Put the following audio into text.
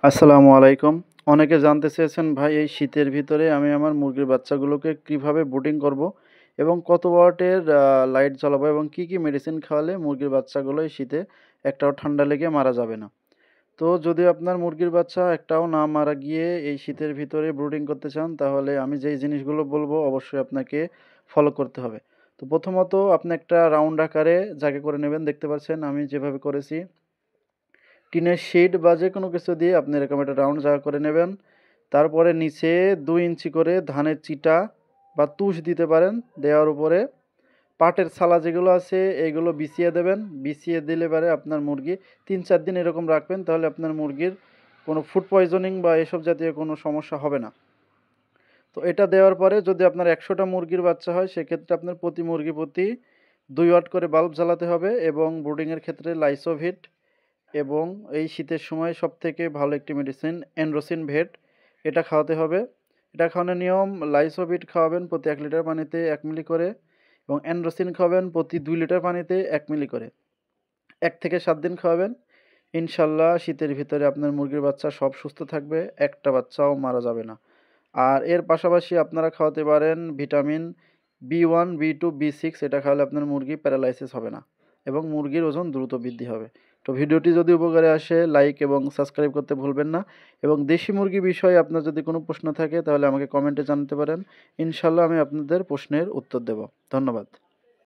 আসসালামু আলাইকুম। অনেকে জানতে চেয়েছেন ভাই এই শীতের ভিতরে আমি আমার মুরগির বাচ্চাগুলোকে কিভাবে ব্রুডিং করব এবং কত ওয়াটের লাইট জ্বালাবো এবং কি মেডিসিন খাওয়ালে মুরগির বাচ্চাগুলো এই শীতে একটাও ঠান্ডা লেগে মারা যাবে না। তো যদি আপনার মুরগির বাচ্চা একটাও না মারা গিয়ে এই শীতের ভিতরে ব্রুডিং করতে চান তাহলে আমি যেই জিনিসগুলো বলবো অবশ্যই আপনাকে ফলো করতে হবে। তো প্রথমত আপনি একটা রাউন্ড আকারে জায়গা করে নেবেন। দেখতে পাচ্ছেন আমি যেভাবে করেছি। টিনের শিট বা যেকোনো কিছু দিয়ে আপনি এরকম একটা রাউন্ড জায়গা করে নেবেন। তারপরে নিচে ২ ইঞ্চি করে ধানের চিটা বা তুষ দিতে পারেন। দেওয়ার উপরে পাটের ছালা যেগুলো আছে এইগুলো বিছিয়ে দেবেন। বিছিয়ে দিলে পরে আপনার মুরগি ৩-৪ দিন এরকম রাখবেন, তাহলে আপনার মুরগির কোনো ফুড পয়জনিং বা এসব জাতীয় কোনো সমস্যা হবে না। তো এটা দেওয়ার পরে যদি আপনার ১০০ টা মুরগির বাচ্চা হয় সেক্ষেত্রে আপনার প্রতি মুরগি প্রতি ২ ওয়াট করে বাল্ব জ্বালাতে হবে এবং ব্রুডিংয়ের ক্ষেত্রে লাইসোভিট এবং এই শীতের সময় সবথেকে ভালো একটি মেডিসিন এন্ড্রোসিন ভেট, এটা খাওয়াতে হবে। এটা খাওয়ানোর নিয়ম: লাইসোভিট খাওয়াবেন প্রতি ১ লিটার পানিতে ১ মিলি করে এবং এন্ড্রোসিন খাওয়াবেন প্রতি ২ লিটার পানিতে ১ মিলি করে। ১ থেকে ৭ দিন খাওয়াবেন। ইনশাল্লাহ শীতের ভিতরে আপনার মুরগির বাচ্চা সব সুস্থ থাকবে, একটা বাচ্চাও মারা যাবে না। আর এর পাশাপাশি আপনারা খাওয়াতে পারেন ভিটামিন B1, B2, B6, এটা খাওয়ালে আপনার মুরগি প্যারালাইসিস হবে না এবং মুরগির ওজন দ্রুত বৃদ্ধি হবে। তো ভিডিওটি যদি উপকারে আসে লাইক এবং সাবস্ক্রাইব করতে ভুলবেন না এবং দেশি মুরগি বিষয়ে আপনার যদি কোনো প্রশ্ন থাকে তাহলে আমাকে কমেন্টে জানাতে পারেন। ইনশাল্লাহ আমি আপনাদের প্রশ্নের উত্তর দেব। ধন্যবাদ।